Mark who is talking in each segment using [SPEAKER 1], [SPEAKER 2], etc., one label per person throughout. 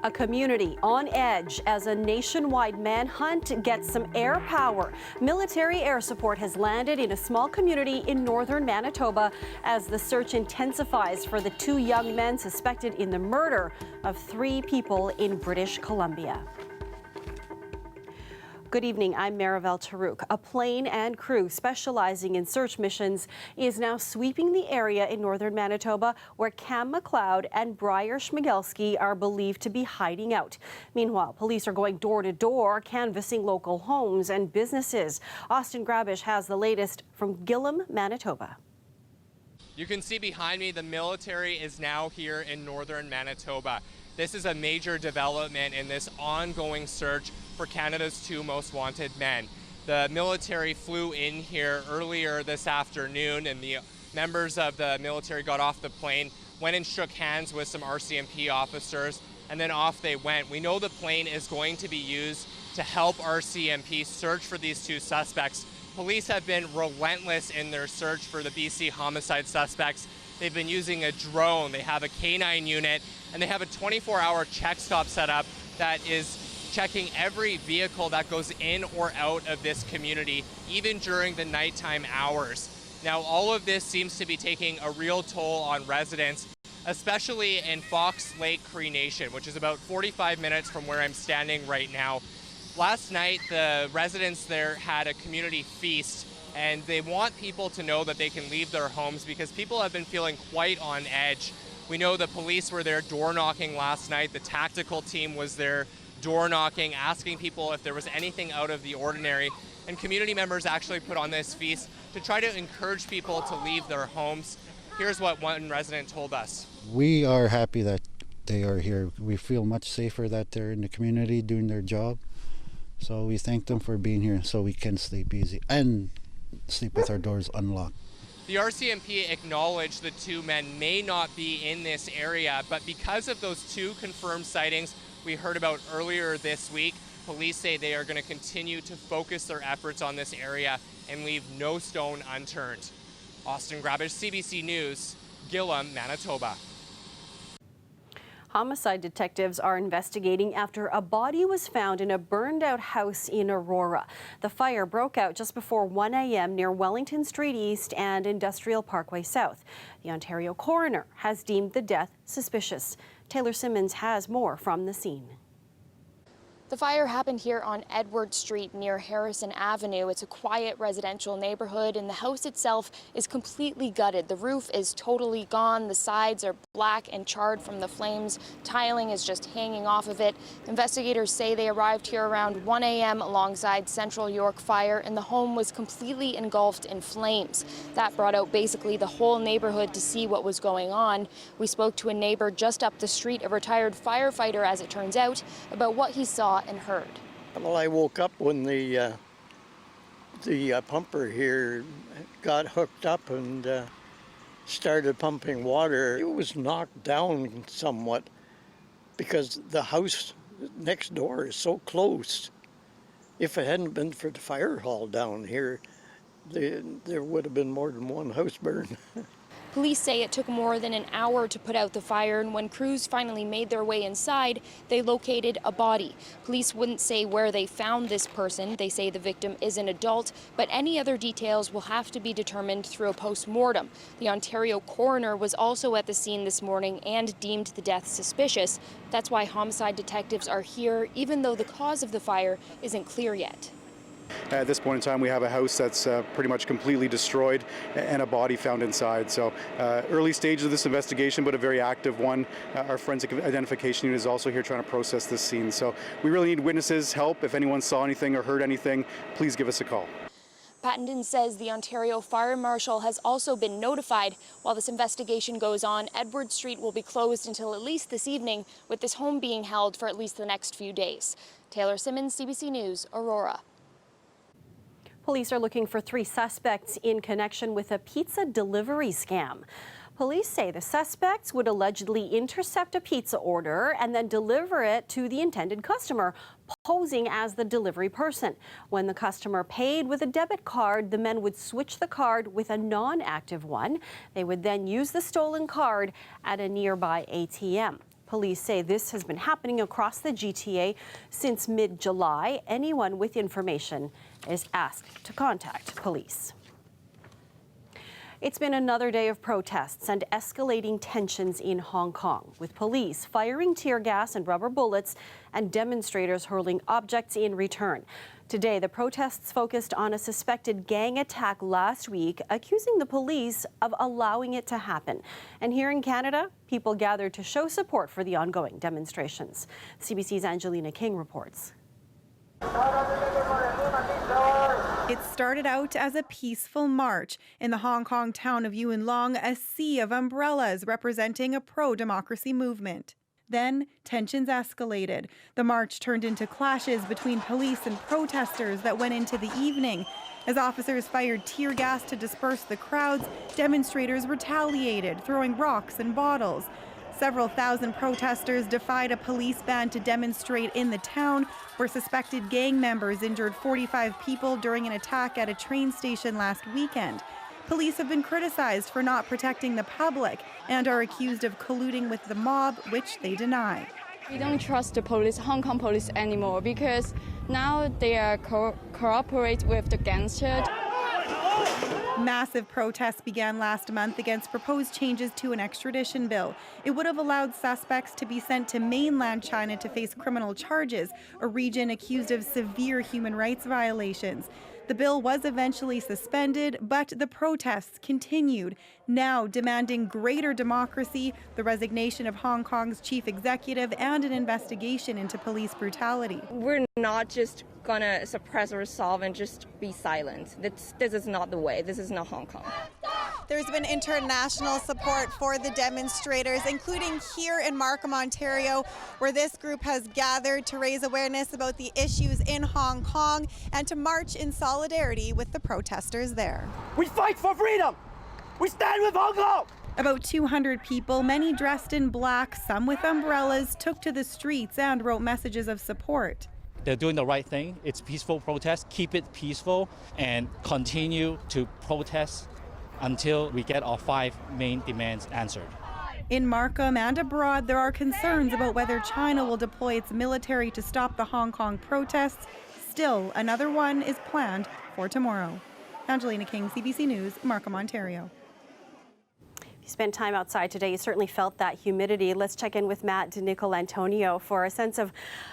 [SPEAKER 1] A community on edge as a nationwide manhunt gets some air power. Military air support has landed in a small community in northern Manitoba as the search intensifies for the two young men suspected in the murder of 3 people in British Columbia. Good evening, I'm Marivelle Tarouk. A plane and crew specializing in search missions is now sweeping the area in northern Manitoba where Cam McLeod and Briar Schmigelski are believed to be hiding out. Meanwhile, police are going door to door, canvassing local homes and businesses. Austin Grabish has the latest from Gillam, Manitoba.
[SPEAKER 2] You can see behind me the military is now here in northern Manitoba. This is a major development in this ongoing search for Canada's 2 most wanted men. The military flew in here earlier this afternoon, and the members of the military got off the plane, went and shook hands with some RCMP officers, and then off they went. We know the plane is going to be used to help RCMP search for these 2 suspects. Police have been relentless in their search for the BC homicide suspects. They've been using a drone, they have a K9 unit, and they have a 24-hour check stop set up that is checking every vehicle that goes in or out of this community, even during the nighttime hours. Now, all of this seems to be taking a real toll on residents, especially in Fox Lake Cree Nation, which is about 45 minutes from where I'm standing right now. Last night, the residents there had a community feast, and they want people to know that they can leave their homes because people have been feeling quite on edge. We know the police were there door knocking last night. The tactical team was there door knocking, asking people if there was anything out of the ordinary. And community members actually put on this feast to try to encourage people to leave their homes. Here's what one resident told us.
[SPEAKER 3] We are happy that they are here. We feel much safer that they're in the community doing their job. So we thank them for being here so we can sleep easy and sleep with our doors unlocked.
[SPEAKER 2] The RCMP acknowledged the 2 men may not be in this area, but because of those 2 confirmed sightings we heard about earlier this week, police say they are going to continue to focus their efforts on this area and leave no stone unturned. Austin Grabish, CBC News, Gillam, Manitoba.
[SPEAKER 1] Homicide detectives are investigating after a body was found in a burned-out house in Aurora. The fire broke out just before 1 a.m. near Wellington Street East and Industrial Parkway South. The Ontario coroner has deemed the death suspicious. Taylor Simmons has more from the scene.
[SPEAKER 4] The fire happened here on Edward Street near Harrison Avenue. It's a quiet residential neighborhood, and the house itself is completely gutted. The roof is totally gone. The sides are black and charred from the flames. Tiling is just hanging off of it. Investigators say they arrived here around 1 a.m. alongside Central York Fire, and the home was completely engulfed in flames. That brought out basically the whole neighborhood to see what was going on. We spoke to a neighbor just up the street, a retired firefighter, as it turns out, about what he saw and heard.
[SPEAKER 5] Well, I woke up when the pumper here got hooked up and started pumping water. It was knocked down somewhat because the house next door is so close. If it hadn't been for the fire hall down here, there would have been more than one house burned.
[SPEAKER 4] Police say it took more than an hour to put out the fire, and when crews finally made their way inside, they located a body. Police wouldn't say where they found this person. They say the victim is an adult, but any other details will have to be determined through a post-mortem. The Ontario coroner was also at the scene this morning and deemed the death suspicious. That's why homicide detectives are here, even though the cause of the fire isn't clear yet.
[SPEAKER 6] At this point in time, we have a house that's pretty much completely destroyed and a body found inside. So early stages of this investigation, but a very active one. Our forensic identification unit is also here trying to process this scene. So we really need witnesses' help. If anyone saw anything or heard anything, please give us a call.
[SPEAKER 4] Pattendon says the Ontario Fire Marshal has also been notified. While this investigation goes on, Edward Street will be closed until at least this evening, with this home being held for at least the next few days. Taylor Simmons, CBC News, Aurora.
[SPEAKER 1] Police are looking for 3 suspects in connection with a pizza delivery scam. Police say the suspects would allegedly intercept a pizza order and then deliver it to the intended customer, posing as the delivery person. When the customer paid with a debit card, the men would switch the card with a non-active one. They would then use the stolen card at a nearby ATM. Police say this has been happening across the GTA since mid-July. Anyone with information is asked to contact police. It's been another day of protests and escalating tensions in Hong Kong, with police firing tear gas and rubber bullets and demonstrators hurling objects in return. Today, the protests focused on a suspected gang attack last week, accusing the police of allowing it to happen. And here in Canada, people gathered to show support for the ongoing demonstrations. CBC's Angelina King reports.
[SPEAKER 7] It started out as a peaceful march. In the Hong Kong town of Yuen Long, a sea of umbrellas representing a pro-democracy movement. Then tensions escalated. The march turned into clashes between police and protesters that went into the evening. As officers fired tear gas to disperse the crowds, demonstrators retaliated, throwing rocks and bottles. Several thousand protesters defied a police ban to demonstrate in the town, where suspected gang members injured 45 people during an attack at a train station last weekend. Police have been criticized for not protecting the public and are accused of colluding with the mob, which they deny.
[SPEAKER 8] We don't trust the police, Hong Kong police anymore, because now they are cooperate with the gangsters.
[SPEAKER 7] Massive protests began last month against proposed changes to an extradition bill. It would have allowed suspects to be sent to mainland China to face criminal charges, a region accused of severe human rights violations. The bill was eventually suspended, but the protests continued, now demanding greater democracy, the resignation of Hong Kong's chief executive, and an investigation into police brutality.
[SPEAKER 9] We're not just gonna suppress or resolve and just be silent. This is not the way. This is not Hong Kong.
[SPEAKER 7] There's been international support for the demonstrators, including here in Markham, Ontario, where this group has gathered to raise awareness about the issues in Hong Kong and to march in solidarity with the protesters there.
[SPEAKER 10] We fight for freedom! We stand with Hong Kong!
[SPEAKER 7] About 200 people, many dressed in black, some with umbrellas, took to the streets and wrote messages of support.
[SPEAKER 11] They're doing the right thing. It's peaceful protest. Keep it peaceful and continue to protest until we get our 5 main demands answered.
[SPEAKER 7] In Markham and abroad, there are concerns about whether China will deploy its military to stop the Hong Kong protests. Still, another one is planned for tomorrow. Angelina King, CBC News, Markham, Ontario.
[SPEAKER 1] If you spent time outside today, you certainly felt that humidity. Let's check in with Matt DiNicolantonio for a sense of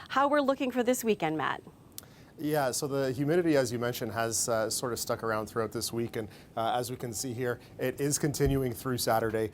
[SPEAKER 1] how we're looking for this weekend, Matt.
[SPEAKER 12] Yeah, so the humidity, as you mentioned, has sort of stuck around throughout this week, and as we can see here, it is continuing through Saturday.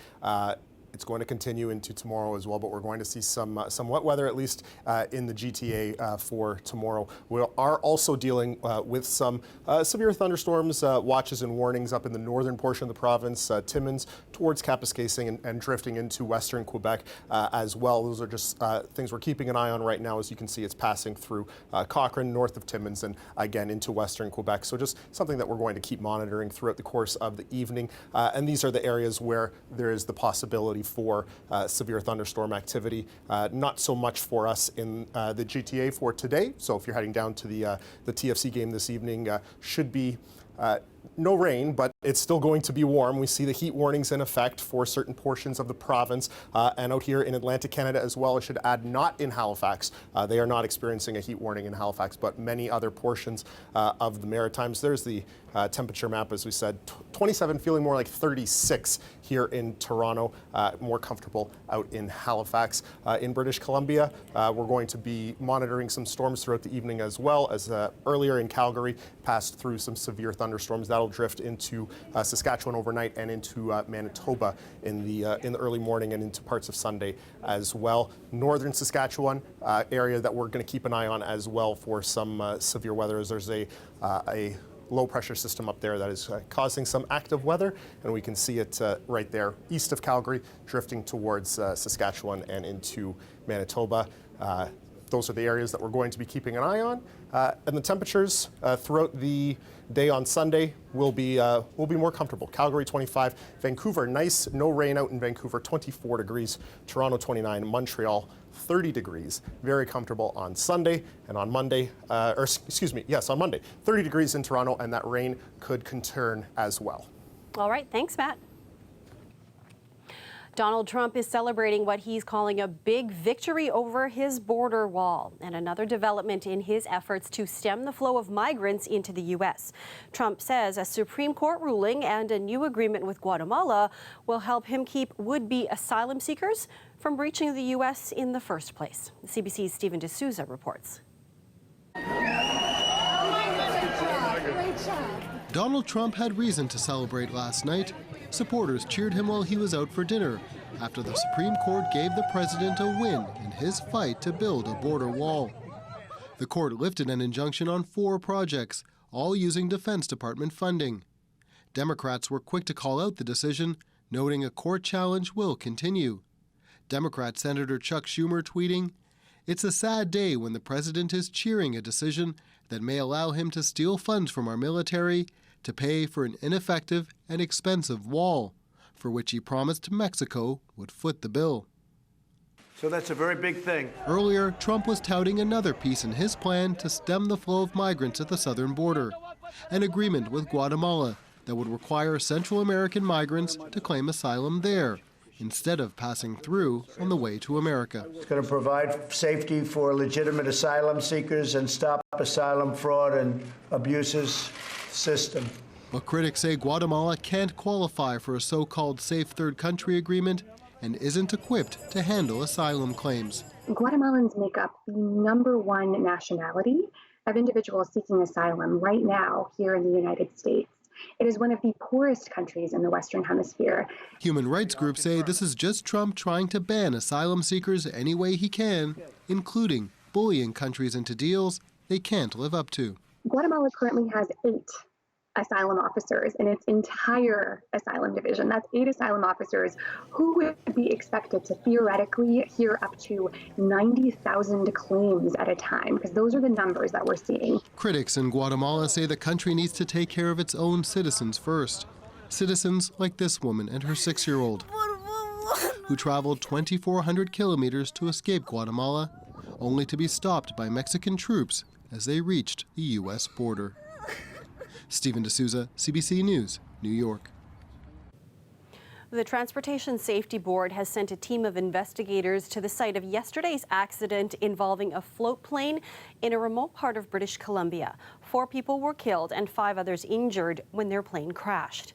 [SPEAKER 12] It's going to continue into tomorrow as well, but we're going to see some wet weather, at least in the GTA for tomorrow. We are also dealing with some severe thunderstorms, watches and warnings up in the northern portion of the province, Timmins towards Kapuskasing and drifting into western Quebec as well. Those are just things we're keeping an eye on right now. As you can see, it's passing through Cochrane, north of Timmins, and again into western Quebec. So just something that we're going to keep monitoring throughout the course of the evening. And these are the areas where there is the possibility for severe thunderstorm activity. Not so much for us in the GTA for today. So if you're heading down to the TFC game this evening, should be no rain, but it's still going to be warm. We see the heat warnings in effect for certain portions of the province and out here in Atlantic Canada as well. I should add, not in Halifax. They are not experiencing a heat warning in Halifax, but many other portions of the Maritimes. There's the temperature map, as we said, 27, feeling more like 36 here in Toronto, more comfortable out in Halifax. In British Columbia, we're going to be monitoring some storms throughout the evening as well, as earlier in Calgary passed through some severe thunderstorms. That'll drift into Saskatchewan overnight and into Manitoba in the early morning and into parts of Sunday as well. Northern Saskatchewan area that we're going to keep an eye on as well for some severe weather, as there's a low pressure system up there that is causing some active weather, and we can see it right there east of Calgary, drifting towards Saskatchewan and into Manitoba. Those are the areas that we're going to be keeping an eye on. And the temperatures throughout the day on Sunday will be more comfortable. Calgary 25, Vancouver nice, no rain out in Vancouver, 24 degrees, Toronto 29, Montreal 30 degrees, very comfortable on Sunday. And on Monday, on Monday, 30 degrees in Toronto, and that rain could return as well.
[SPEAKER 1] All right, thanks, Matt. Donald Trump is celebrating what he's calling a big victory over his border wall and another development in his efforts to stem the flow of migrants into the U.S. Trump says a Supreme Court ruling and a new agreement with Guatemala will help him keep would-be asylum seekers from reaching the U.S. in the first place. CBC's Stephen D'Souza reports.
[SPEAKER 13] Donald Trump had reason to celebrate last night. Supporters cheered him while he was out for dinner after the Supreme Court gave the president a win in his fight to build a border wall. The court lifted an injunction on 4 projects, all using Defense Department funding. Democrats were quick to call out the decision, noting a court challenge will continue. Democrat Senator Chuck Schumer tweeting, "It's a sad day when the president is cheering a decision that may allow him to steal funds from our military to pay for an ineffective and expensive wall, for which he promised Mexico would foot the bill."
[SPEAKER 10] So that's a very big thing.
[SPEAKER 13] Earlier, Trump was touting another piece in his plan to stem the flow of migrants at the southern border, an agreement with Guatemala that would require Central American migrants to claim asylum there, instead of passing through on the way to America.
[SPEAKER 10] It's going to provide safety for legitimate asylum seekers and stop asylum fraud and abuses system.
[SPEAKER 13] But critics say Guatemala can't qualify for a so-called safe third country agreement and isn't equipped to handle asylum claims.
[SPEAKER 14] Guatemalans make up the #1 nationality of individuals seeking asylum right now here in the United States. It is one of the poorest countries in the Western Hemisphere.
[SPEAKER 13] Human rights groups say this is just Trump trying to ban asylum seekers any way he can, including bullying countries into deals they can't live up to.
[SPEAKER 14] Guatemala currently has 8 asylum officers in its entire asylum division. That's 8 asylum officers who would be expected to theoretically hear up to 90,000 claims at a time, because those are the numbers that we're seeing.
[SPEAKER 13] Critics in Guatemala say the country needs to take care of its own citizens first. Citizens like this woman and her 6-year-old, who traveled 2,400 kilometers to escape Guatemala, only to be stopped by Mexican troops as they reached the U.S. border. Stephen D'Souza, CBC News, New York.
[SPEAKER 1] The Transportation Safety Board has sent a team of investigators to the site of yesterday's accident involving a float plane in a remote part of British Columbia. 4 people were killed and 5 others injured when their plane crashed.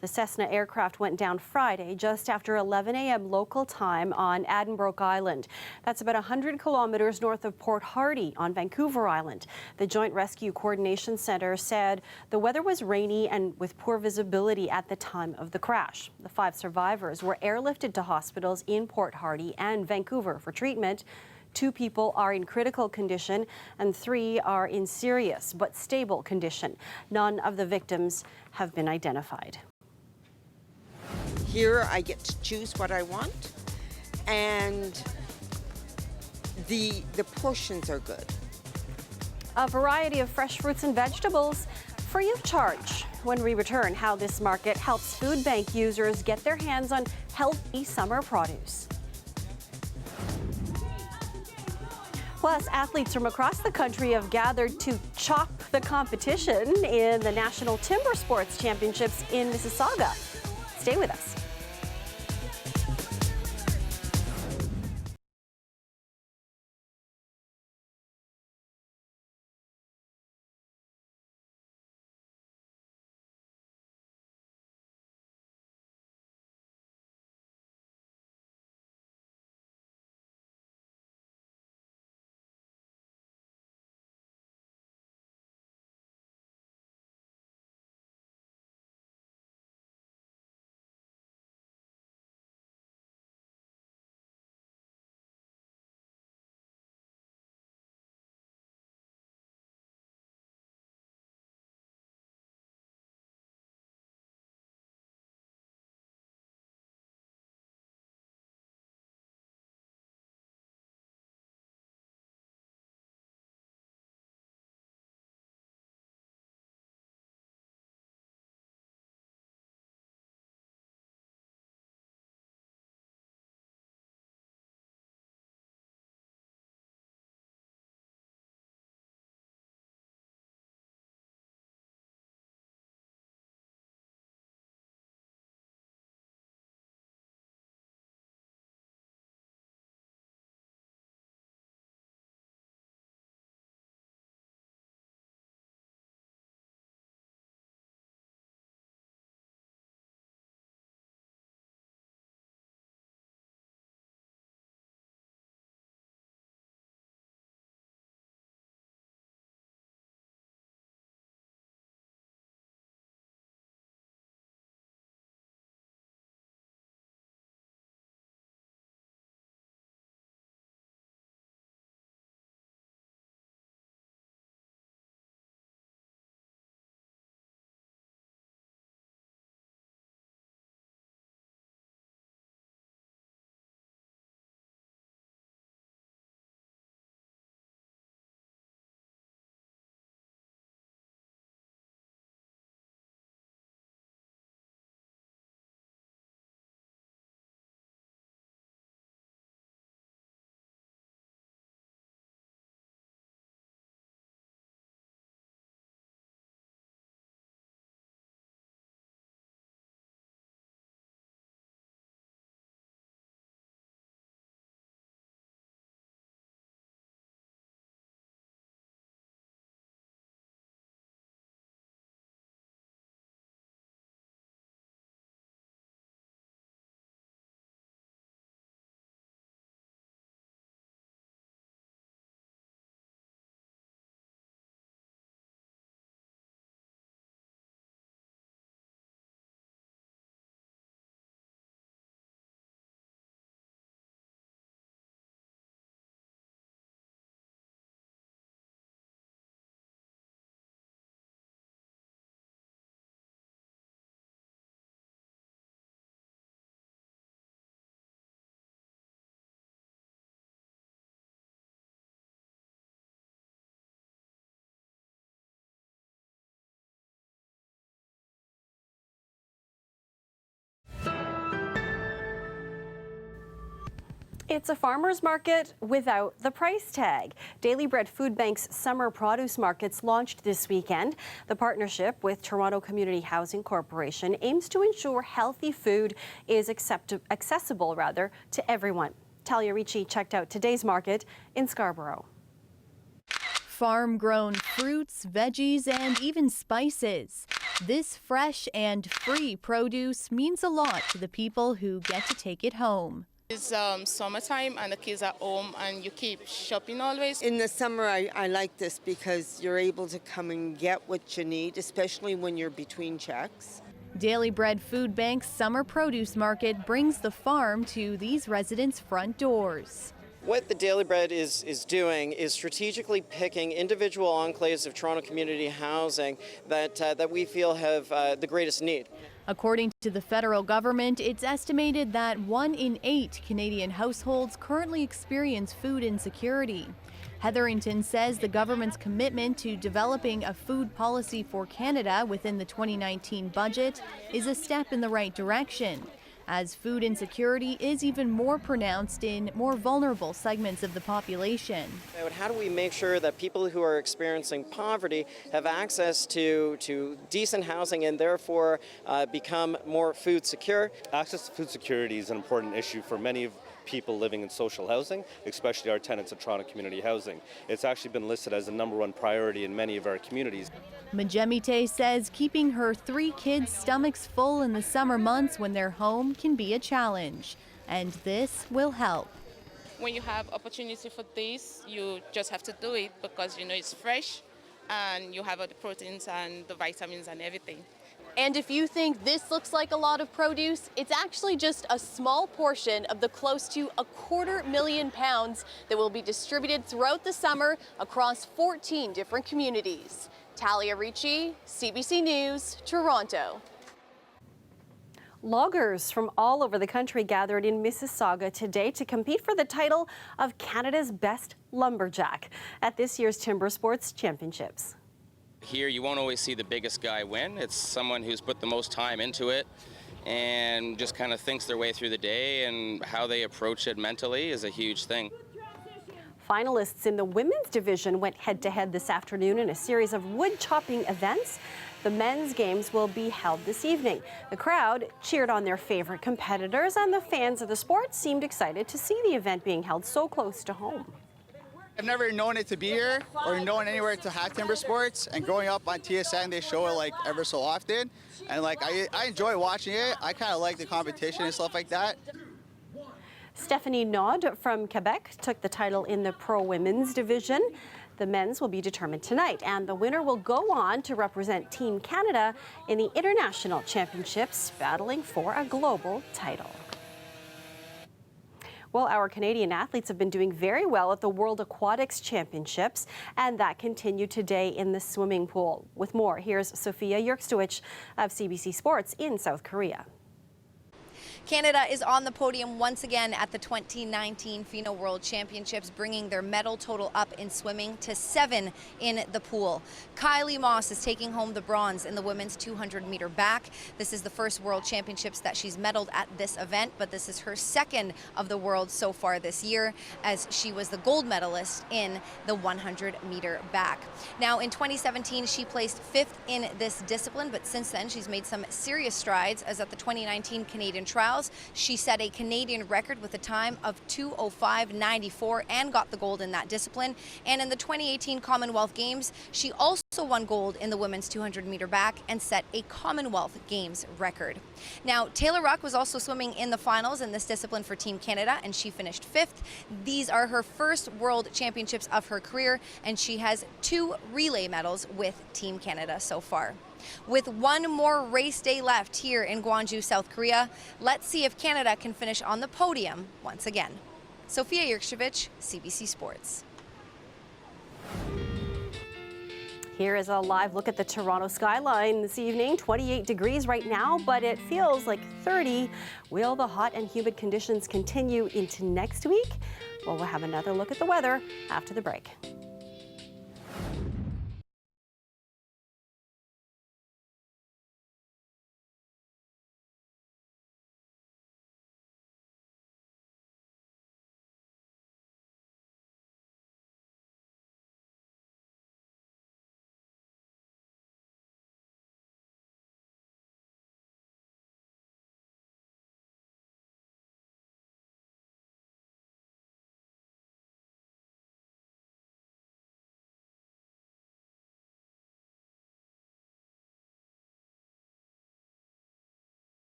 [SPEAKER 1] The Cessna aircraft went down Friday just after 11 a.m. local time on Addenbrooke Island. That's about 100 kilometers north of Port Hardy on Vancouver Island. The Joint Rescue Coordination Center said the weather was rainy and with poor visibility at the time of the crash. The 5 survivors were airlifted to hospitals in Port Hardy and Vancouver for treatment. 2 people are in critical condition and 3 are in serious but stable condition. None of the victims have been identified.
[SPEAKER 15] Here I get to choose what I want, and the portions are good.
[SPEAKER 1] A variety of fresh fruits and vegetables free of charge. When we return, how this market helps food bank users get their hands on healthy summer produce. Plus, athletes from across the country have gathered to chop the competition in the National Timber Sports Championships in Mississauga. Stay with us. It's a farmer's market without the price tag. Daily Bread Food Bank's summer produce markets launched this weekend. The partnership with Toronto Community Housing Corporation aims to ensure healthy food is accessible to everyone. Talia Ricci checked out today's market in Scarborough.
[SPEAKER 16] Farm-grown fruits, veggies, and even spices. This fresh and free produce means a lot to the people who get to take it home.
[SPEAKER 17] It's summertime and the kids are home and you keep shopping always.
[SPEAKER 15] In the summer, I like this because you're able to come and get what you need, especially when you're between checks.
[SPEAKER 16] Daily Bread Food Bank's summer produce market brings the farm to these residents' front doors.
[SPEAKER 18] What the Daily Bread is doing is strategically picking individual enclaves of Toronto Community Housing that we feel have the greatest need.
[SPEAKER 16] According to the federal government, it's estimated that 1 in 8 Canadian households currently experience food insecurity. Hetherington says the government's commitment to developing a food policy for Canada within the 2019 budget is a step in the right direction, as food insecurity is even more pronounced in more vulnerable segments of the population.
[SPEAKER 18] How do we make sure that people who are experiencing poverty have access to decent housing and therefore become more food secure?
[SPEAKER 19] Access to food security is an important issue for many people living in social housing, especially our tenants at Toronto Community Housing. It's actually been listed as the #1 priority in many of our communities.
[SPEAKER 16] Majemite says keeping her 3 kids' stomachs full in the summer months when they're home can be a challenge, and this will help.
[SPEAKER 17] When you have opportunity for this, you just have to do it because you know it's fresh and you have all the proteins and the vitamins and everything.
[SPEAKER 16] And if you think this looks like a lot of produce, it's actually just a small portion of the close to 250,000 pounds that will be distributed throughout the summer across 14 different communities. Talia Ricci, CBC News, Toronto.
[SPEAKER 1] Loggers from all over the country gathered in Mississauga today to compete for the title of Canada's Best Lumberjack at this year's Timber Sports Championships.
[SPEAKER 20] Here you won't always see the biggest guy win. It's someone who's put the most time into it and just kind of thinks their way through the day, and how they approach it mentally is a huge thing.
[SPEAKER 1] Finalists in the women's division went head-to-head this afternoon in a series of wood chopping events. The men's games will be held this evening. The crowd cheered on their favorite competitors, and the fans of the sport seemed excited to see the event being held so close to home.
[SPEAKER 21] I've never known it to be here or known anywhere to have timber sports, and growing up on TSN they show it like ever so often, and like I enjoy watching it. I kind of like the competition and stuff like that.
[SPEAKER 1] Stephanie Naud from Quebec took the title in the pro women's division. The men's will be determined tonight, and the winner will go on to represent Team Canada in the international championships, battling for a global title. Well, our Canadian athletes have been doing very well at the World Aquatics Championships, and that continued today in the swimming pool. With more, here's Sophia Yerkstowicz of CBC Sports in South Korea.
[SPEAKER 22] Canada is on the podium once again at the 2019 FINA World Championships, bringing their medal total up in swimming to 7 in the pool. Kylie Moss is taking home the bronze in the women's 200-meter back. This is the first World Championships that she's medaled at this event, but this is her second of the world so far this year, as she was the gold medalist in the 100-meter back. Now, in 2017, she placed 5th in this discipline, but since then, she's made some serious strides, as at the 2019 Canadian trials, she set a Canadian record with a time of 2:05.94 and got the gold in that discipline. And in the 2018 Commonwealth Games, she also won gold in the women's 200-meter back and set a Commonwealth Games record. Now, Taylor Ruck was also swimming in the finals in this discipline for Team Canada, and she finished 5th. These are her first World Championships of her career, and she has 2 relay medals with Team Canada so far. With one more race day left here in Gwangju, South Korea, let's see if Canada can finish on the podium once again. Sophia Yerkshevich, CBC Sports.
[SPEAKER 1] Here is a live look at the Toronto skyline this evening. 28 degrees right now, but it feels like 30. Will the hot and humid conditions continue into next week? Well, we'll have another look at the weather after the break.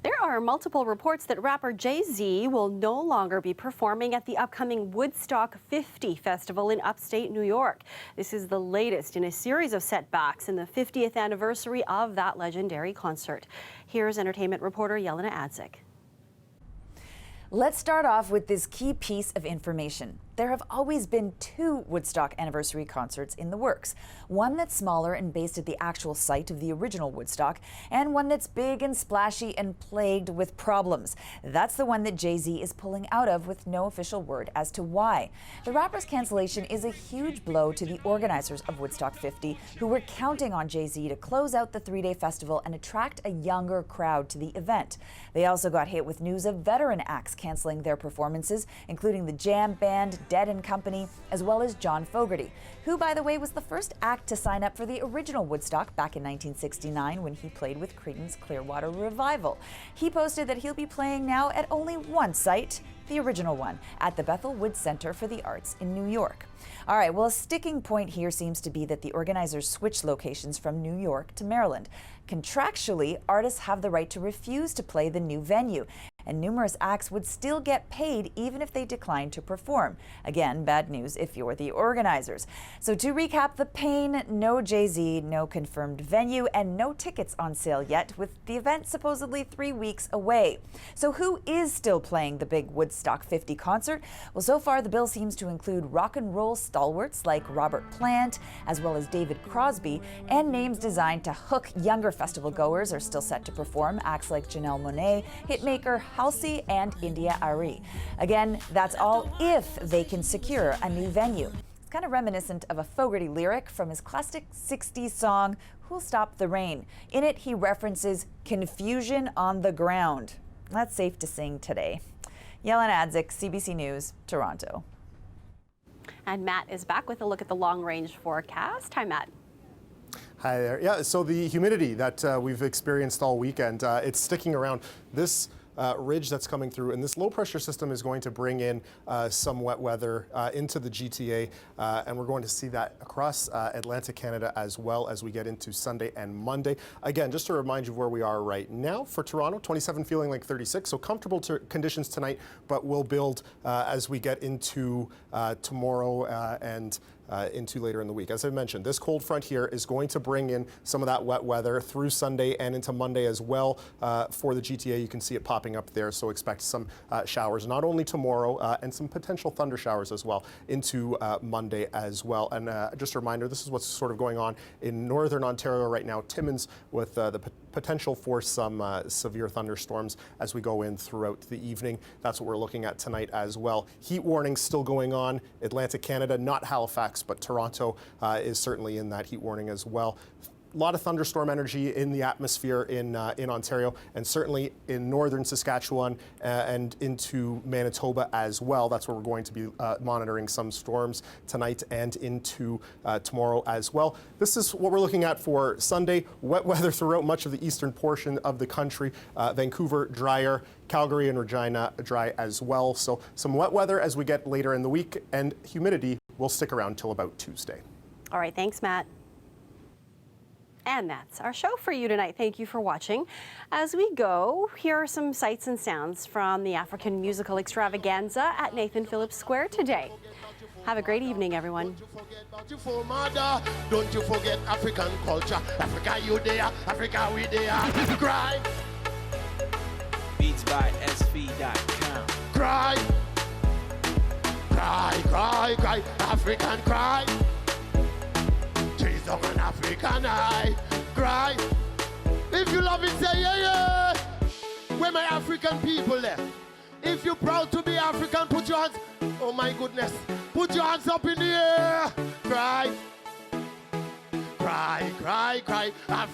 [SPEAKER 1] There are multiple reports that rapper Jay-Z will no longer be performing at the upcoming Woodstock 50 festival in upstate New York. This is the latest in a series of setbacks in the 50th anniversary of that legendary concert. Here's entertainment reporter Yelena Adzik.
[SPEAKER 2] Let's start off with this key piece of information. There have always been two Woodstock anniversary concerts in the works. One that's smaller and based at the actual site of the original Woodstock, and one that's big and splashy and plagued with problems. That's the one that Jay-Z is pulling out of with no official word as to why. The rapper's cancellation is a huge blow to the organizers of Woodstock 50, who were counting on Jay-Z to close out the three-day festival and attract a younger crowd to the event. They also got hit with news of veteran acts canceling their performances, including the Jam Band, Dead and Company, as well as John Fogerty, who, by the way, was the first act to sign up for the original Woodstock back in 1969 when he played with Creedence Clearwater Revival. He posted that he'll be playing now at only one site, the original one, at the Bethel Woods Center for the Arts in New York. All right, well, a sticking point here seems to be that the organizers switched locations from New York to Maryland. Contractually, artists have the right to refuse to play the new venue, and numerous acts would still get paid even if they declined to perform. Again, bad news if you're the organizers. So to recap the pain, no Jay-Z, no confirmed venue, and no tickets on sale yet, with the event supposedly 3 weeks away. So who is still playing the big Woodstock 50 concert? Well, so far the bill seems to include rock and roll stalwarts like Robert Plant, as well as David Crosby, and names designed to hook younger festival goers are still set to perform. Acts like Janelle Monáe, hitmaker Halsey, and India Arie. Again, that's all if they can secure a new venue. It's kind of reminiscent of a Fogerty lyric from his classic 60s song, Who'll Stop the Rain? In it, he references confusion on the ground. That's safe to sing today. Yelena Adzik, CBC News, Toronto.
[SPEAKER 1] And Matt is back with a look at the long-range forecast. Hi, Matt.
[SPEAKER 12] Hi there. Yeah, so the humidity that we've experienced all weekend, it's sticking around. This ridge that's coming through, and this low pressure system is going to bring in some wet weather into the GTA, and we're going to see that across Atlantic Canada as well as we get into Sunday and Monday. Again, just to remind you of where we are right now for Toronto, 27 feeling like 36, so comfortable conditions tonight, but will build as we get into tomorrow and into later in the week. As I mentioned, this cold front here is going to bring in some of that wet weather through Sunday and into Monday as well for the GTA. You can see it popping up there, so expect some showers not only tomorrow and some potential thunder showers as well into Monday as well. And just a reminder, this is what's sort of going on in northern Ontario right now. Timmins with the potential for some severe thunderstorms as we go in throughout the evening. That's what we're looking at tonight as well. Heat warnings still going on. Atlantic Canada, not Halifax, but Toronto is certainly in that heat warning as well. A lot of thunderstorm energy in the atmosphere in Ontario, and certainly in northern Saskatchewan and into Manitoba as well. That's where we're going to be monitoring some storms tonight and into tomorrow as well. This is what we're looking at for Sunday. Wet weather throughout much of the eastern portion of the country. Vancouver, drier. Calgary and Regina, dry as well. So some wet weather as we get later in the week, and humidity will stick around till about Tuesday.
[SPEAKER 1] All right, thanks, Matt. And that's our show for you tonight. Thank you for watching. As we go, here are some sights and sounds from the African musical extravaganza at Nathan Phillips Square today. Have a great evening, everyone.
[SPEAKER 3] Don't you forget African culture. Africa, you there. Africa, we there. Cry.
[SPEAKER 23] Beats by SV.com.
[SPEAKER 3] Cry. Cry, cry, cry. African cry. Chase on an African eye. Cry. If you love it, say yeah, yeah. Where my African people there? If you're proud to be African, put your hands. Oh my goodness. Put your hands up in the air. Cry. Cry, cry, cry.